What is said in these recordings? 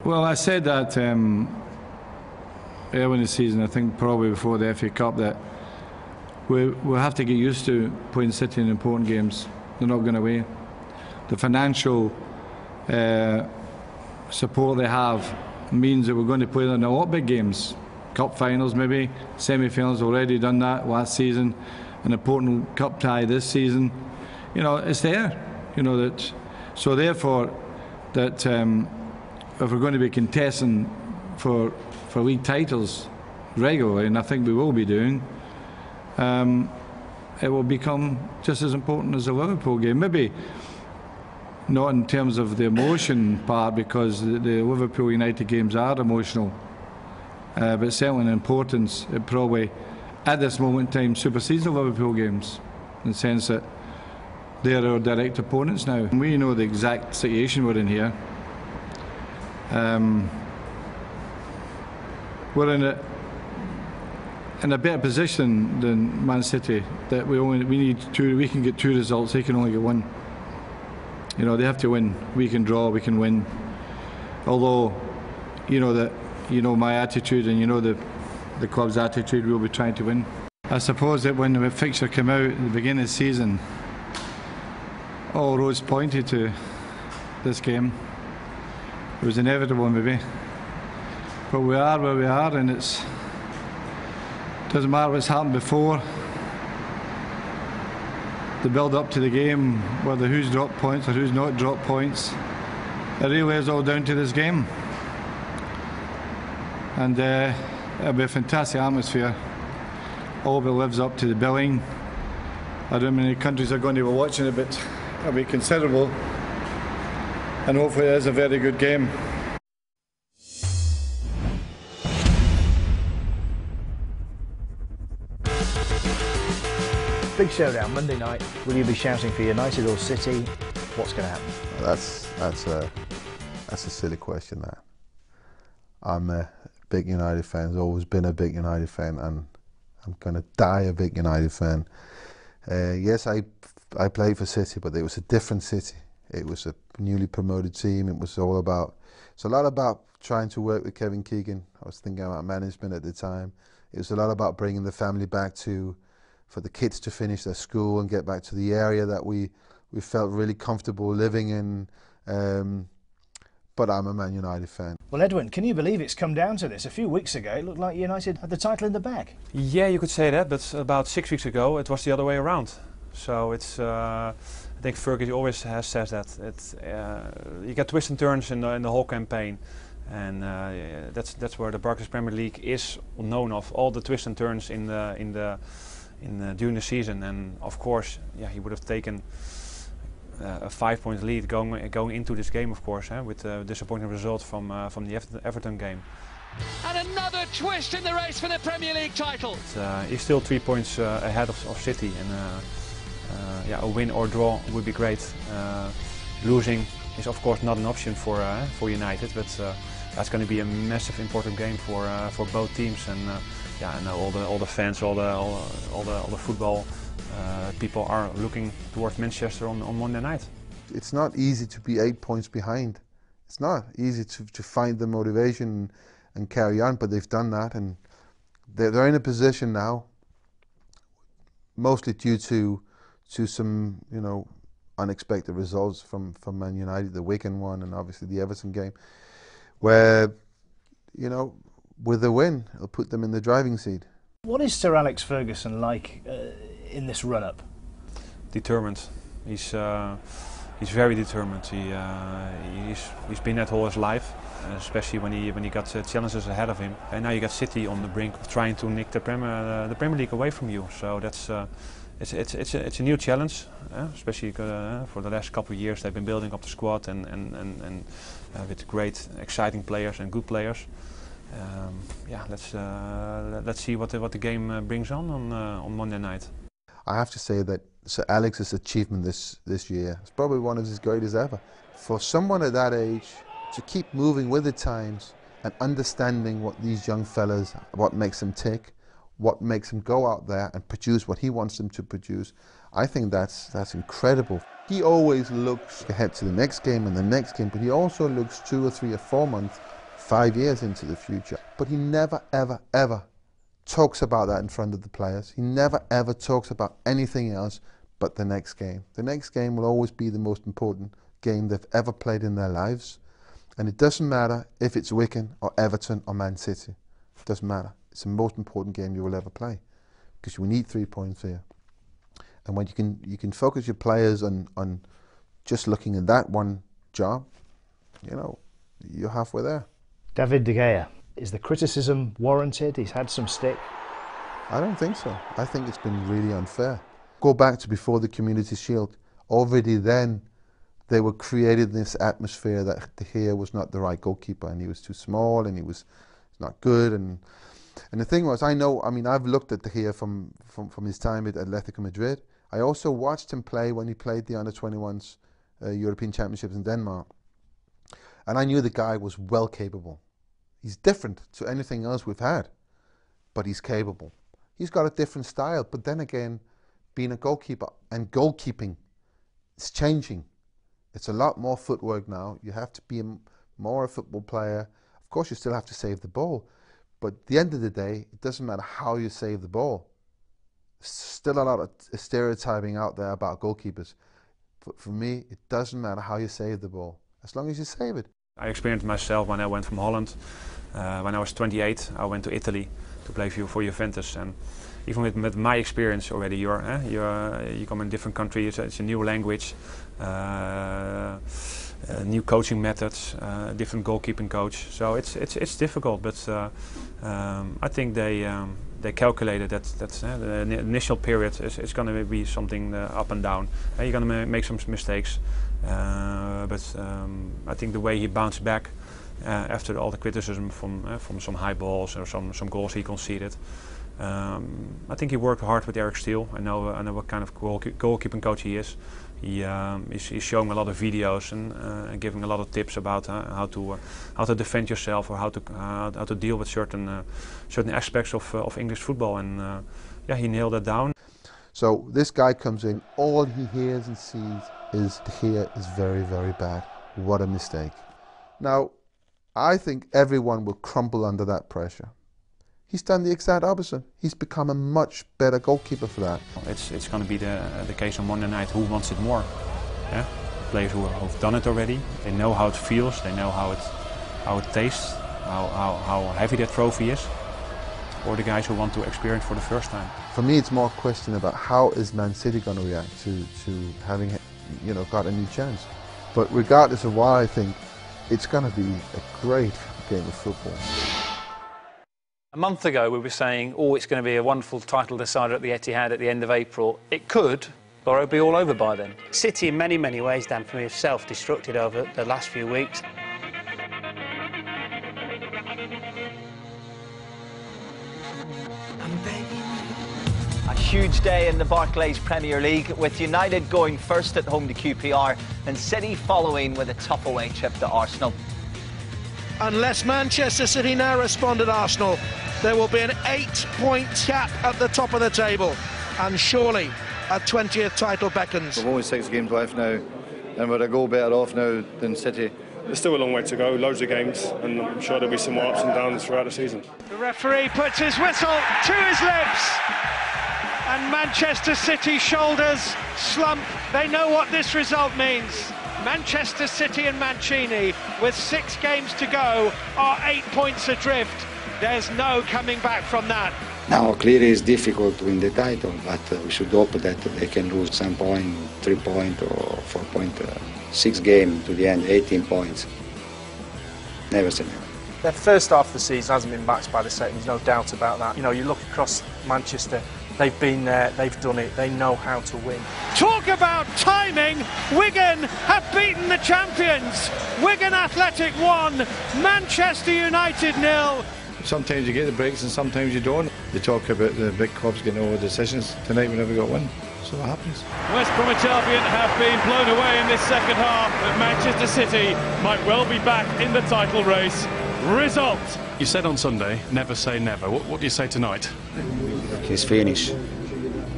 Well, I said that early in the season, I think probably before the FA Cup, that we'll have to get used to playing City in important games. They're not going away. The financial support they have means that we're going to play them in a lot of big games. Cup finals maybe, semi-finals, already done that last season, an important cup tie this season. You know, it's there. You know, that, so therefore, that if we're going to be contesting for league titles regularly, and I think we will be doing, it will become just as important as the Liverpool game. Maybe not in terms of the emotion part, because the Liverpool United games are emotional, but certainly in importance, it probably at this moment in time supersedes the Liverpool games in the sense that they're our direct opponents now. We know the exact situation we're in here. We're in a better position than Man City. That we need two. We can get 2 results. They can only get 1. You know, they have to win. We can draw. We can win. Although, you know that, you know my attitude, and you know the club's attitude. We'll be trying to win. I suppose that when the fixture came out at the beginning of the season, all roads pointed to this game. It was inevitable, maybe. But we are where we are, and it doesn't matter what's happened before. The build-up to the game, whether who's dropped points or who's not dropped points, it really is all down to this game. And it'll be a fantastic atmosphere. All of it lives up to the billing. I don't know how many countries are going to be watching it, but it'll be considerable. And hopefully it is a very good game. Big showdown Monday night. Will you be shouting for United or City? What's going to happen? That's a silly question. That I'm a big United fan. I've always been a big United fan, and I'm going to die a big United fan. Yes, I played for City, but it was a different City. It was a newly promoted team. It's a lot about trying to work with Kevin Keegan. I was thinking about management at the time. It was a lot about bringing the family back for the kids to finish their school and get back to the area that we felt really comfortable living in. But I'm a Man United fan. Well, Edwin, can you believe it's come down to this? A few weeks ago, it looked like United had the title in the bag. Yeah, you could say that, but about 6 weeks ago, it was the other way around. So it's, I think Fergie always says that you get twists and turns in the whole campaign, and that's where the Barclays Premier League is known of, all the twists and turns during the season. And of course, yeah, he would have taken a 5-point lead going into this game, of course, with a disappointing result from the Everton game. And another twist in the race for the Premier League title. He's still 3 points ahead of City, and yeah, a win or draw would be great. Losing is of course not an option for United, but that's going to be a massive important game for both teams, and yeah, and all the fans, all the football people are looking towards Manchester on Monday night. It's not easy to be 8 points behind. It's not easy to find the motivation and carry on, but they've done that, and they're in a position now, mostly due to some, you know, unexpected results from Man United, the Wigan one, and obviously the Everton game, where, you know, with a win, it'll put them in the driving seat. What is Sir Alex Ferguson like in this run-up? Determined. He's very determined. He's been that all his life, especially when he got challenges ahead of him. And now you got City on the brink of trying to nick the Premier League away from you. So that's it's a new challenge, especially for the last couple of years they've been building up the squad and with great, exciting players and good players. Yeah, let's see what the game brings on Monday night. I have to say that Sir Alex's achievement this year is probably one of his greatest ever. For someone at that age to keep moving with the times and understanding what these young fellas, what makes them tick, what makes them go out there and produce what he wants them to produce, I think that's incredible. He always looks ahead to the next game and the next game, but he also looks 2 or 3 or 4 months 5 years into the future. But he never, ever, ever talks about that in front of the players. He never, ever talks about anything else but the next game. The next game will always be the most important game they've ever played in their lives. And it doesn't matter if it's Wigan or Everton or Man City. It doesn't matter. It's the most important game you will ever play, because we need 3 points here. And when you can focus your players on just looking at that one job, you know, you're halfway there. David De Gea, is the criticism warranted? He's had some stick. I don't think so. I think it's been really unfair. Go back to before the Community Shield. Already then, they were creating this atmosphere that De Gea was not the right goalkeeper, and he was too small, and he was not good. And the thing was, I've looked at De Gea from his time at Atletico Madrid. I also watched him play when he played the Under-21s European Championships in Denmark. And I knew the guy was well capable. He's different to anything else we've had, but he's capable. He's got a different style, but then again, being a goalkeeper and goalkeeping, it's changing. It's a lot more footwork now. You have to be more a football player. Of course, you still have to save the ball, but at the end of the day, it doesn't matter how you save the ball. There's still a lot of stereotyping out there about goalkeepers. But for me, it doesn't matter how you save the ball, as long as you save it. I experienced myself when I went from Holland. When I was 28, I went to Italy to play for Juventus, and even with my experience already, you come in a different country. It's a new language, new coaching methods, different goalkeeping coach. So it's difficult, but I think they calculated that the initial period is going to be something up and down. You're going to make some mistakes, but I think the way he bounced back after all the criticism from some high balls or some goals he conceded, I think he worked hard with Eric Steele. I know what kind of goalkeeping coach he is. He's showing a lot of videos and giving a lot of tips about how to defend yourself, or how to deal with certain aspects of English football, and yeah, he nailed that down. So this guy comes in, all he hears and sees is De Gea is very, very bad. What a mistake. Now, I think everyone will crumble under that pressure. He's done the exact opposite. He's become a much better goalkeeper for that. It's going to be the case on Monday night. Who wants it more? Yeah? Players who've done it already. They know how it feels. They know how it tastes. How heavy that trophy is. Or the guys who want to experience for the first time. For me, it's more a question about how is Man City going to react to having, got a new chance. But regardless of why, I think it's going to be a great game of football. A month ago we were saying, it's going to be a wonderful title decider at the Etihad at the end of April. It could, or it'll be all over by then. City in many, many ways, Dan, for me, have self-destructed over the last few weeks. A huge day in the Barclays Premier League, with United going first at home to QPR and City following with a tough away trip to Arsenal. Unless Manchester City now respond at Arsenal, there will be an 8-point gap at the top of the table, and surely a 20th title beckons. We've only 6 games left now, and we're a goal better off now than City. There's still a long way to go, loads of games, and I'm sure there'll be some more ups and downs throughout the season. The referee puts his whistle to his lips, and Manchester City shoulders slump. They know what this result means. Manchester City and Mancini, with 6 games to go, are 8 points adrift. There's no coming back from that. Now, clearly it's difficult to win the title, but we should hope that they can lose some point, 3 point or 4 point, 6 game to the end, 18 points. Never say never. Their first half of the season hasn't been matched by the second, there's no doubt about that. You look across Manchester, they've been there, they've done it, they know how to win. Talk about timing! Wigan have beaten the champions! Wigan Athletic 1, Manchester United 0. Sometimes you get the breaks and sometimes you don't. They talk about the big clubs getting over decisions. Tonight we never got one, so what happens? West Bromwich Albion have been blown away in this second half, but Manchester City might well be back in the title race. Result! You said on Sunday, never say never. What do you say tonight? It's finished.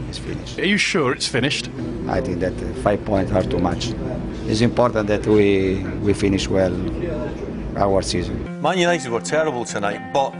It's finished. Are you sure it's finished? I think that 5 points are too much. It's important that we finish well. our season. Man United were terrible tonight, but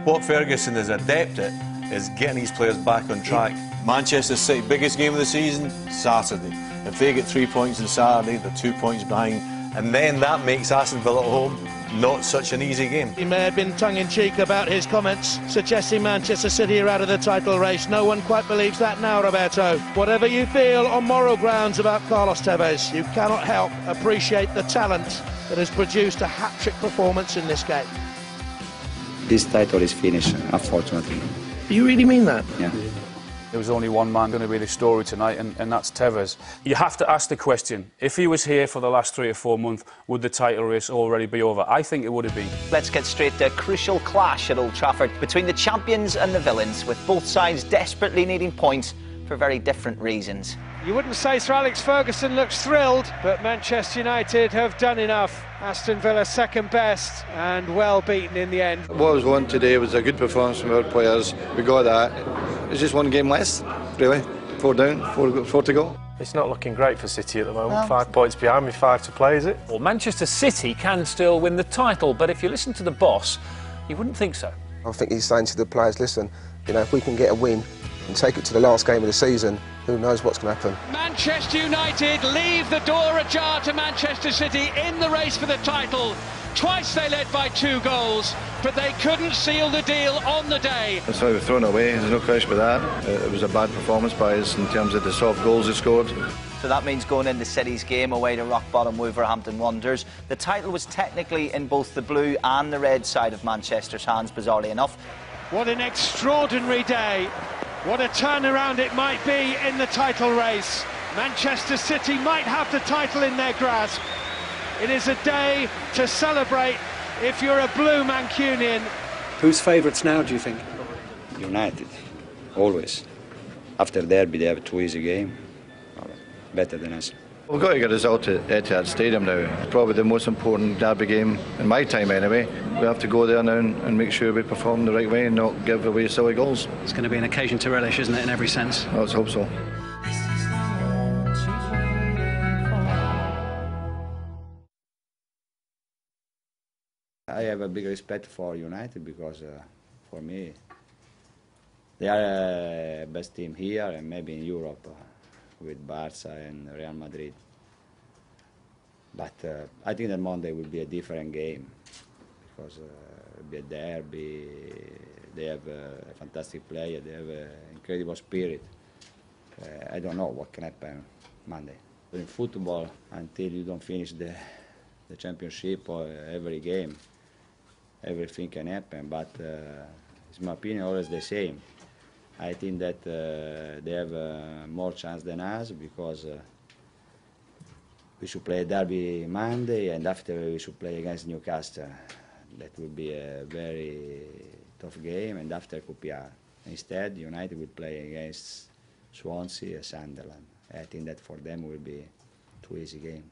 what Ferguson is adept at is getting his players back on track. Manchester City, biggest game of the season, Saturday. If they get 3 points on Saturday, they're 2 points behind, and then that makes Aston Villa at home not such an easy game. He may have been tongue-in-cheek about his comments, suggesting Manchester City are out of the title race. No one quite believes that now, Roberto. Whatever you feel on moral grounds about Carlos Tevez, you cannot help appreciate the talent that has produced a hat-trick performance in this game. This title is finished, unfortunately. You really mean that? Yeah. There was only one man going to be the story tonight, and that's Tevez. You have to ask the question, if he was here for the last 3 or 4 months, would the title race already be over? I think it would have been. Let's get straight to a crucial clash at Old Trafford between the champions and the villains, with both sides desperately needing points for very different reasons. You wouldn't say Sir Alex Ferguson looks thrilled, but Manchester United have done enough. Aston Villa second best and well beaten in the end. What was won today was a good performance from our players. We got that. It's just one game less, really. 4 down, 4 to go. It's not looking great for City at the moment. 5 points behind with 5 to play, is it? Well, Manchester City can still win the title, but if you listen to the boss, you wouldn't think so. I think he's saying to the players, listen, you know, if we can get a win and take it to the last game of the season, who knows what's going to happen. Manchester United leave the door ajar to Manchester City in the race for the title. Twice they led by 2 goals, but they couldn't seal the deal on the day. That's why we've thrown away, there's no question about that. It was a bad performance by us in terms of the soft goals they scored. So that means going into City's game away to rock-bottom Wolverhampton Wanderers. The title was technically in both the blue and the red side of Manchester's hands, bizarrely enough. What an extraordinary day. What a turnaround it might be in the title race. Manchester City might have the title in their grasp. It is a day to celebrate if you're a blue Mancunian. Who's favourites now, do you think? United, always. After derby, they have a 2 easy game. Better than us. We've got to get a result at Etihad Stadium now. It's probably the most important derby game in my time anyway. We have to go there now and make sure we perform the right way and not give away silly goals. It's going to be an occasion to relish, isn't it, in every sense? Let's hope so. I have a big respect for United because, for me, they are the best team here and maybe in Europe with Barca and Real Madrid. But I think that Monday will be a different game because it will be a derby. They have a fantastic player. They have an incredible spirit. I don't know what can happen Monday. In football, until you don't finish the championship or every game, everything can happen, but it's my opinion always the same. I think that they have more chance than us because we should play a derby Monday and after we should play against Newcastle. That will be a very tough game and after QPR. Instead, United will play against Swansea and Sunderland. I think that for them will be 2 easy game.